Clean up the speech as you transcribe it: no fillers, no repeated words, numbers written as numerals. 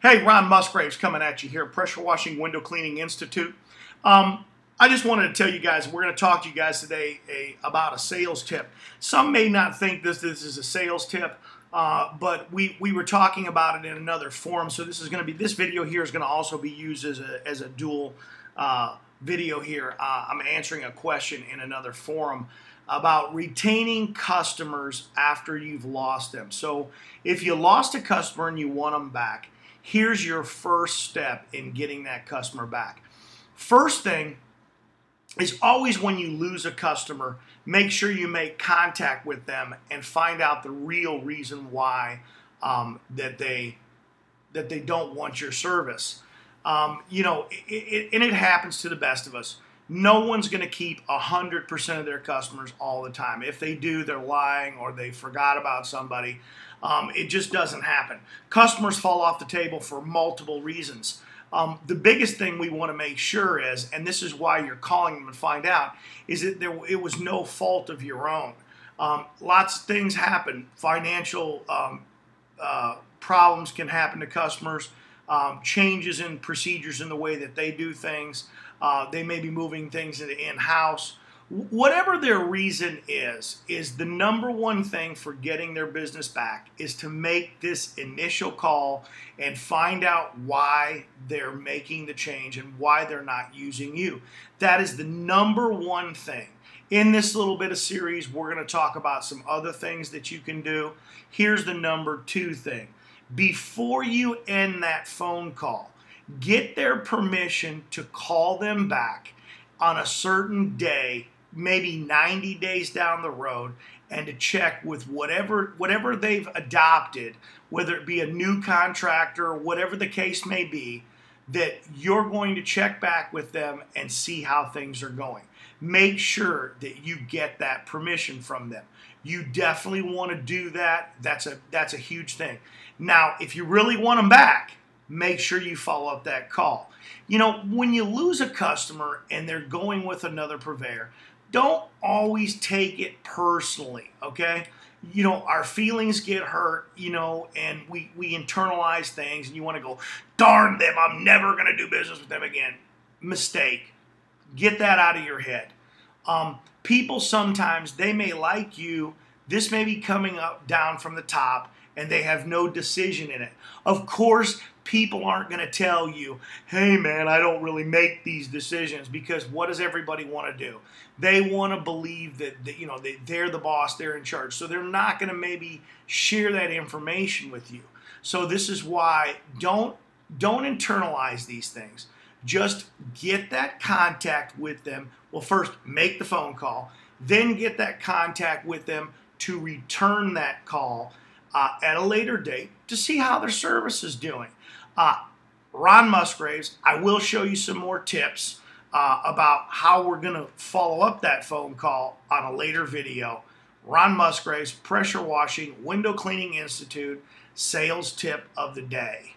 Hey, Ron Musgraves coming at you here, Pressure Washing Window Cleaning Institute. I just wanted to tell you guys, we're going to talk to you guys today about a sales tip. Some may not think this is a sales tip, but we were talking about it in another forum. So this video here is going to also be used as a dual video here. I'm answering a question in another forum about retaining customers after you've lost them. So if you lost a customer and you want them back, here's your first step in getting that customer back. First thing is always when you lose a customer, make sure you make contact with them and find out the real reason why that they don't want your service. And it happens to the best of us. No one's going to keep 100% of their customers all the time. If they do, they're lying or they forgot about somebody. It just doesn't happen. Customers fall off the table for multiple reasons. The biggest thing we want to make sure is, and this is why you're calling them to find out, is that it was no fault of your own. Lots of things happen. Financial problems can happen to customers. Changes in procedures in the way that they do things. They may be moving things into in-house. Whatever their reason is the number one thing for getting their business back is to make this initial call and find out why they're making the change and why they're not using you. That is the number one thing. In this little bit of series, we're going to talk about some other things that you can do. Here's the number two thing. Before you end that phone call, get their permission to call them back on a certain day, maybe 90 days down the road, and to check with whatever they've adopted, whether it be a new contractor, whatever the case may be, that you're going to check back with them and see how things are going. Make sure that you get that permission from them. You definitely want to do that. That's a huge thing. Now, if you really want them back, make sure you follow up that call. When you lose a customer and they're going with another purveyor, don't always take it personally, okay? Our feelings get hurt, and we internalize things, and you want to go, darn them, I'm never going to do business with them again. Mistake. Get that out of your head. People sometimes, they may like you. This may be coming down from the top, and they have no decision in it. Of course, people aren't going to tell you, hey man, I don't really make these decisions, because what does everybody want to do? They want to believe that they're the boss, they're in charge. So they're not going to maybe share that information with you. So this is why don't internalize these things. Just get that contact with them. Well, first make the phone call, then get that contact with them to return that call at a later date to see how their service is doing. Ron Musgraves, I will show you some more tips about how we're going to follow up that phone call on a later video. Ron Musgraves, Pressure Washing Window Cleaning Institute, sales tip of the day.